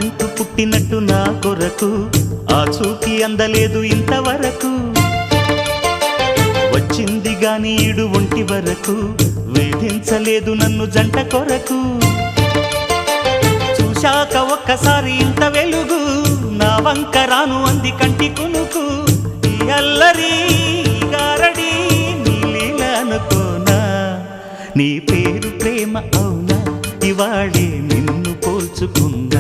నువ్వంటూ పుట్టినట్టు నా కొరకు ఆ చూకి అందలేదు ఇంతవరకు వచ్చింది గాని ఈడు ఒంటి వరకు వేధించలేదు నన్ను జంట కొరకు చూశాక ఒక్కసారి ఇంత వెలుగు నా వంక రాను అంది కంటి కునుకు ఈ అల్లరి గారడి నీలీల అనుకోనా నీ పేరు ప్రేమ అవునా ఇవాళే నిన్ను పోల్చుకున్నా